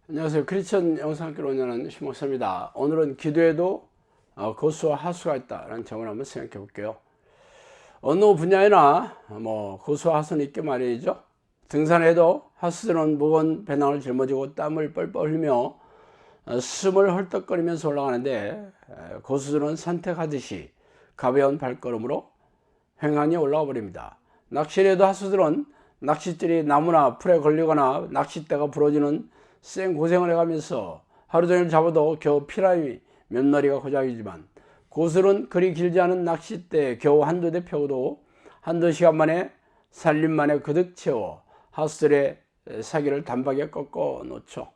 안녕하세요. 크리스천 영상학교를 운영하는 심목사입니다. 오늘은 기도에도 고수와 하수가 있다라는 점을 한번 생각해 볼게요. 어느 분야에나 고수와 하수는 있게 말이죠. 등산에도 하수들은 무거운 배낭을 짊어지고 땀을 뻘뻘 흘리며 숨을 헐떡거리면서 올라가는데, 고수들은 산책하듯이 가벼운 발걸음으로 횡하니 올라가 버립니다. 낚시에도 하수들은 낚싯줄이 나무나 풀에 걸리거나 낚싯대가 부러지는 생고생을 해가면서 하루 종일 잡아도 겨우 피라미 몇 마리가 고작이지만, 고수는 그리 길지 않은 낚싯대에 겨우 한두 대 펴고도 한두 시간 만에 살림만에 그득 채워 하수들의 사기를 단박에 꺾어 놓죠.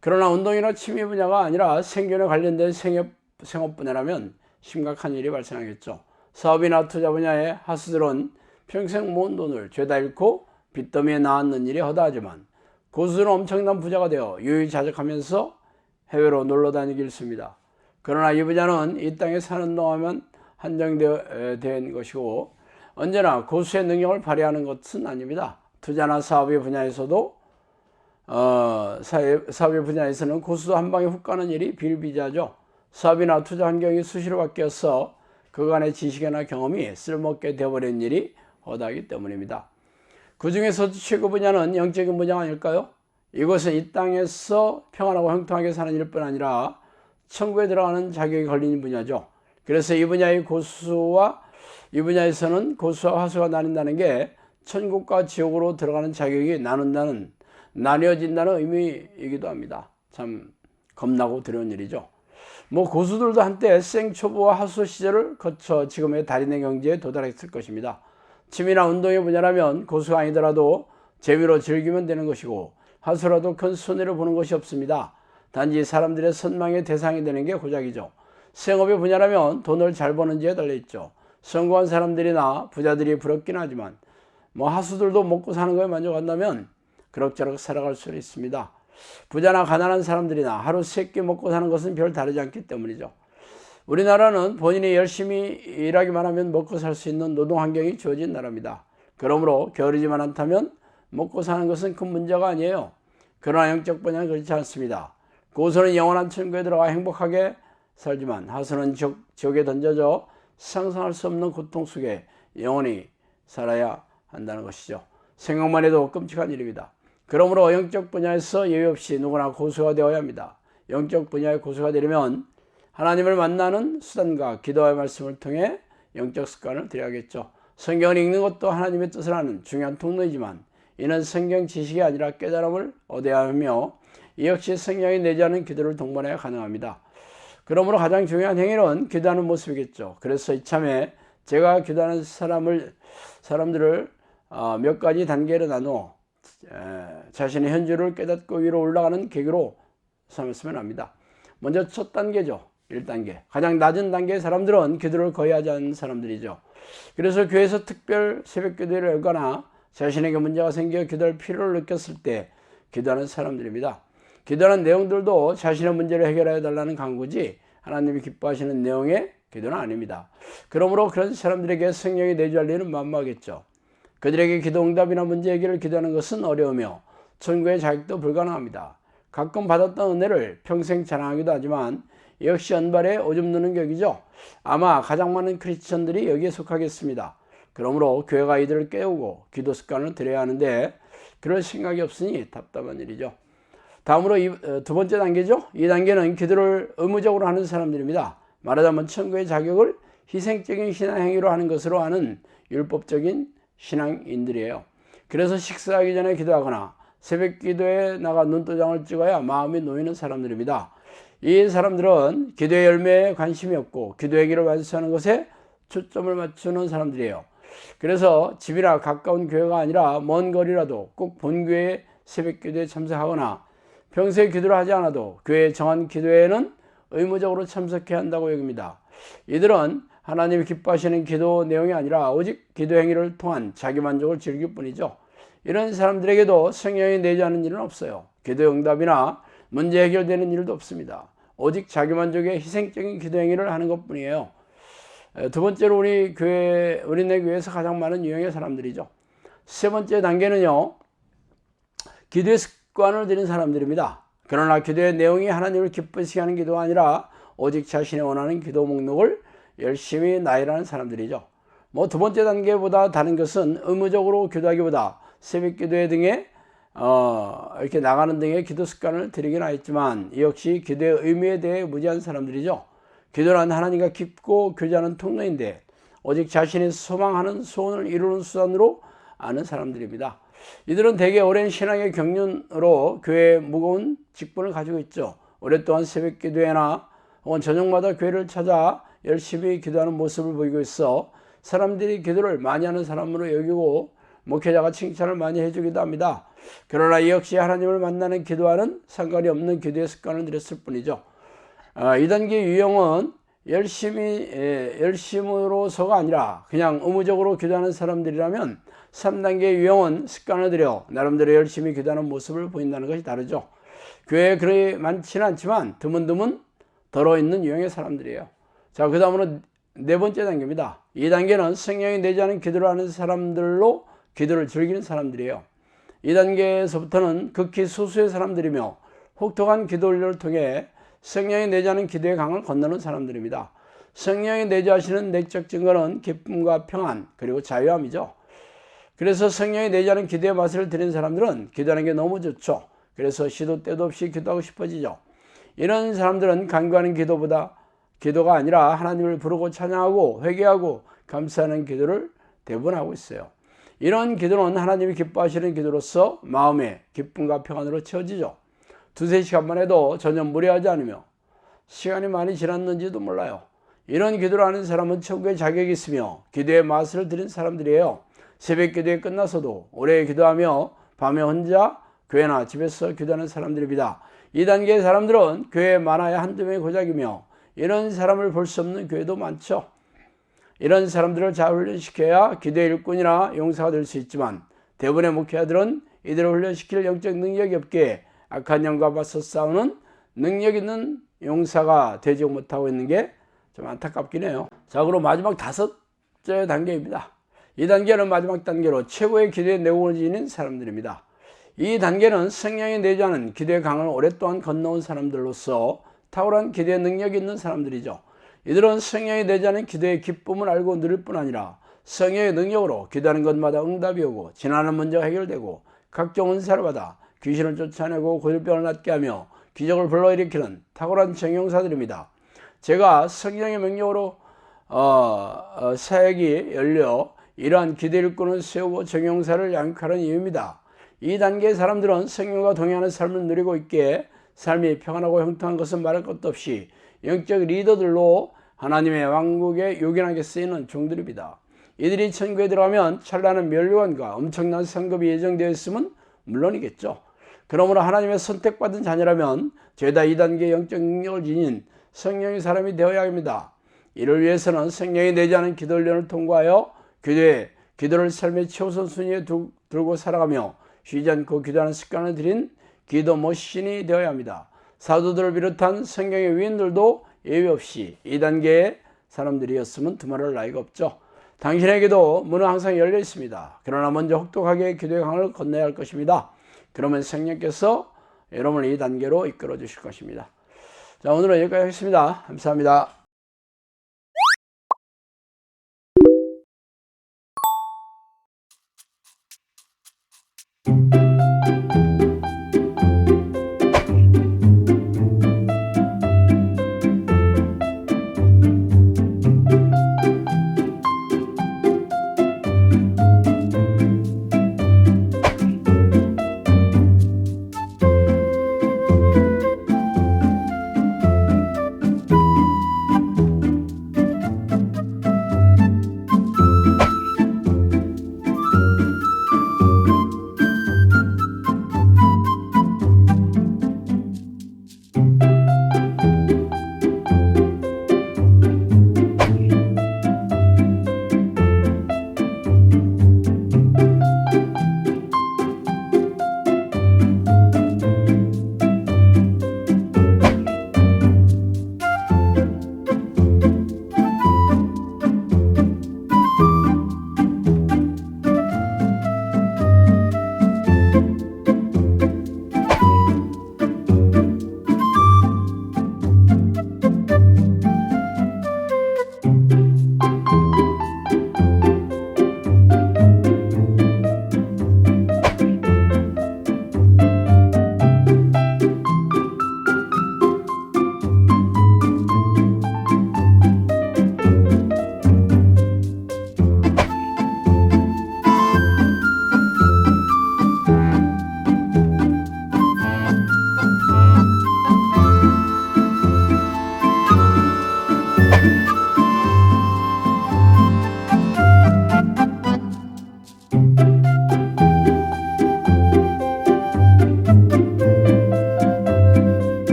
그러나 운동이나 취미 분야가 아니라 생존에 관련된 생업 분야라면 심각한 일이 발생하겠죠. 사업이나 투자 분야의 하수들은 평생 모은 돈을 죄다 잃고 빚더미에 나앉는 일이 허다하지만, 고수들은 엄청난 부자가 되어 유유자적하면서 해외로 놀러 다니기 일쑤입니다. 그러나 이 부자는 이 땅에 사는 동안만 한정된 것이고, 언제나 고수의 능력을 발휘하는 것은 아닙니다. 투자나 사업의 분야에서도 사업의 분야에서는 고수도 한 방에 훅 가는 일이 비일비재하죠. 사업이나 투자 환경이 수시로 바뀌어서 그간의 지식이나 경험이 쓸모없게 되어버린 일이 허다하기 때문입니다. 그 중에서도 최고 분야는 영적인 분야가 아닐까요? 이것은 이 땅에서 평안하고 형통하게 사는 일뿐 아니라 천국에 들어가는 자격이 걸린 분야죠. 그래서 이 분야에서는 고수와 하수가 나뉜다는 게 천국과 지옥으로 들어가는 자격이 나뉘어진다는 의미이기도 합니다. 참 겁나고 두려운 일이죠. 고수들도 한때 생초보와 하수 시절을 거쳐 지금의 달인의 경지에 도달했을 것입니다. 취미나 운동의 분야라면 고수가 아니더라도 재미로 즐기면 되는 것이고, 하수라도 큰 손해를 보는 것이 없습니다. 단지 사람들의 선망의 대상이 되는 게 고작이죠. 생업의 분야라면 돈을 잘 버는지에 달려있죠. 성공한 사람들이나 부자들이 부럽긴 하지만 하수들도 먹고 사는 거에 만족한다면 그럭저럭 살아갈 수 있습니다. 부자나 가난한 사람들이나 하루 3끼 먹고 사는 것은 별 다르지 않기 때문이죠. 우리나라는 본인이 열심히 일하기만 하면 먹고 살 수 있는 노동 환경이 주어진 나라입니다. 그러므로 게으르지만 않다면 먹고 사는 것은 큰 문제가 아니에요. 그러나 영적 분야는 그렇지 않습니다. 고수는 영원한 천국에 들어가 행복하게 살지만, 하수는 지옥에 던져져 상상할 수 없는 고통 속에 영원히 살아야 한다는 것이죠. 생각만 해도 끔찍한 일입니다. 그러므로 영적 분야에서 예외 없이 누구나 고수가 되어야 합니다. 영적 분야의 고수가 되려면 하나님을 만나는 수단과 기도와 말씀을 통해 영적 습관을 들여야겠죠. 성경을 읽는 것도 하나님의 뜻을 아는 중요한 통로이지만, 이는 성경 지식이 아니라 깨달음을 얻어야 하며, 이 역시 성령이 내지 않은 기도를 동반해야 가능합니다. 그러므로 가장 중요한 행위는 기도하는 모습이겠죠. 그래서 이참에 제가 기도하는 사람들을 몇 가지 단계로 나누어 자신의 현주를 깨닫고 위로 올라가는 계기로 삼았으면 합니다. 먼저 첫 단계죠. 1단계. 가장 낮은 단계의 사람들은 기도를 거의 하지 않는 사람들이죠. 그래서 교회에서 특별 새벽 기도를 열거나 자신에게 문제가 생겨 기도할 필요를 느꼈을 때 기도하는 사람들입니다. 기도하는 내용들도 자신의 문제를 해결해 달라는 간구지 하나님이 기뻐하시는 내용의 기도는 아닙니다. 그러므로 그런 사람들에게 성령이 내주할 일은 만무하겠죠. 그들에게 기도 응답이나 문제 해결을 기도하는 것은 어려우며 천국의 자격도 불가능합니다. 가끔 받았던 은혜를 평생 자랑하기도 하지만 역시 연발에 오줌 누는 격이죠. 아마 가장 많은 크리스천들이 여기에 속하겠습니다. 그러므로 교회가 이들을 깨우고 기도 습관을 들여야 하는데 그럴 생각이 없으니 답답한 일이죠. 다음으로 두 번째 단계죠. 이 단계는 기도를 의무적으로 하는 사람들입니다. 말하자면 천국의 자격을 희생적인 신앙 행위로 하는 것으로 하는 율법적인 신앙인들이에요. 그래서 식사하기 전에 기도하거나 새벽 기도에 나가 눈도장을 찍어야 마음이 놓이는 사람들입니다. 이 사람들은 기도의 열매에 관심이 없고 기도의 길을 완수하는 것에 초점을 맞추는 사람들이에요. 그래서 집이나 가까운 교회가 아니라 먼 거리라도 꼭 본교회 새벽 기도에 참석하거나 평소에 기도를 하지 않아도 교회에 정한 기도회에는 의무적으로 참석해야 한다고 여깁니다. 이들은 하나님이 기뻐하시는 기도 내용이 아니라 오직 기도 행위를 통한 자기 만족을 즐길 뿐이죠. 이런 사람들에게도 성령이 내지 않은 일은 없어요. 기도 응답이나 문제 해결되는 일도 없습니다. 오직 자기 만족의 희생적인 기도 행위를 하는 것뿐이에요. 두 번째로 우리네 교회에서 가장 많은 유형의 사람들이죠. 세 번째 단계는요, 기도의 습관을 들인 사람들입니다. 그러나 기도의 내용이 하나님을 기쁘시게 하는 기도가 아니라 오직 자신이 원하는 기도 목록을 열심히 나열하는 사람들이죠. 두 번째 단계보다 다른 것은 의무적으로 기도하기보다 새벽 기도회 등에 이렇게 나가는 등의 기도 습관을 들이긴 하였지만 이 역시 기도의 의미에 대해 무지한 사람들이죠. 기도란 하나님과 깊고 교제하는 통로인데 오직 자신이 소망하는 소원을 이루는 수단으로 아는 사람들입니다. 이들은 대개 오랜 신앙의 경륜으로 교회에 무거운 직분을 가지고 있죠. 오랫동안 새벽 기도회나 혹은 저녁마다 교회를 찾아 열심히 기도하는 모습을 보이고 있어 사람들이 기도를 많이 하는 사람으로 여기고 목회자가 칭찬을 많이 해주기도 합니다. 그러나 이 역시 하나님을 만나는 기도와는 상관이 없는 기도의 습관을 들였을 뿐이죠. 2단계 유형은 열심으로서가 아니라 그냥 의무적으로 기도하는 사람들이라면 3단계 유형은 습관을 들여 나름대로 열심히 기도하는 모습을 보인다는 것이 다르죠. 교회에 그리 많지는 않지만 드문드문 덜어있는 유형의 사람들이에요. 자, 그 다음으로 네 번째 단계입니다. 2단계는 성령이 내지 않은 기도를 하는 사람들로 기도를 즐기는 사람들이에요. 2단계에서부터는 극히 소수의 사람들이며 혹독한 기도 훈련을 통해 성령이 내지 않은 기도의 강을 건너는 사람들입니다. 성령이 내주하시는 내적 증거는 기쁨과 평안 그리고 자유함이죠. 그래서 성령이 내지 않은 기도의 맛을 들인 사람들은 기도하는 게 너무 좋죠. 그래서 시도 때도 없이 기도하고 싶어지죠. 이런 사람들은 간구하는 기도가 아니라 하나님을 부르고 찬양하고 회개하고 감사하는 기도를 대부분 하고 있어요. 이런 기도는 하나님이 기뻐하시는 기도로서 마음의 기쁨과 평안으로 채워지죠. 2-3시간만 해도 전혀 무리하지 않으며 시간이 많이 지났는지도 몰라요. 이런 기도를 하는 사람은 천국의 자격이 있으며 기도의 맛을 들인 사람들이에요. 새벽 기도에 끝나서도 오래 기도하며 밤에 혼자 교회나 집에서 기도하는 사람들입니다. 2단계의 사람들은 교회에 많아야 한두 명이 고작이며 이런 사람을 볼 수 없는 교회도 많죠. 이런 사람들을 잘 훈련시켜야 기도의 일꾼이나 용사가 될 수 있지만 대부분의 목회자들은 이들을 훈련시킬 영적 능력이 없기에 악한 영과 맞서 싸우는 능력 있는 용사가 되지 못하고 있는 게 좀 안타깝긴 해요. 자, 그럼 마지막 5째 단계입니다. 이 단계는 마지막 단계로 최고의 기도의 내공을 지닌 사람들입니다. 이 단계는 성령이 내지 않은 기도의 강을 오랫동안 건너온 사람들로서 탁월한 기도의 능력이 있는 사람들이죠. 이들은 성령이 내지 않은 기도의 기쁨을 알고 누릴 뿐 아니라 성령의 능력으로 기도하는 것마다 응답이 오고 지나는 문제가 해결되고 각종 은사를 받아 귀신을 쫓아내고 고질병을 낫게 하며 기적을 불러일으키는 탁월한 정용사들입니다. 제가 성령의 명령으로 사역이 열려 이러한 기도 일꾼을 세우고 정용사를 양육하는 이유입니다. 이 단계의 사람들은 성령과 동행하는 삶을 누리고 있기에 삶이 평안하고 형통한 것은 말할 것도 없이 영적 리더들로 하나님의 왕국에 요긴하게 쓰이는 종들입니다. 이들이 천국에 들어가면 찬란한 면류관과 엄청난 상급이 예정되어 있으면 물론이겠죠. 그러므로 하나님의 선택받은 자녀라면 죄다 2단계 영적 능력을 지닌 성령의 사람이 되어야 합니다. 이를 위해서는 성령이 내지 않은 기도 훈련을 통과하여 기도를 삶의 최우선 순위에 두고 살아가며 쉬지 않고 기도하는 습관을 들인 기도 머신이 되어야 합니다. 사도들을 비롯한 성경의 위인들도 예외 없이 2단계의 사람들이었으면 두말할 나위가 없죠. 당신에게도 문은 항상 열려 있습니다. 그러나 먼저 혹독하게 기도의 강을 건너야 할 것입니다. 그러면 성령께서 여러분을 이 단계로 이끌어 주실 것입니다. 자, 오늘은 여기까지 하겠습니다. 감사합니다.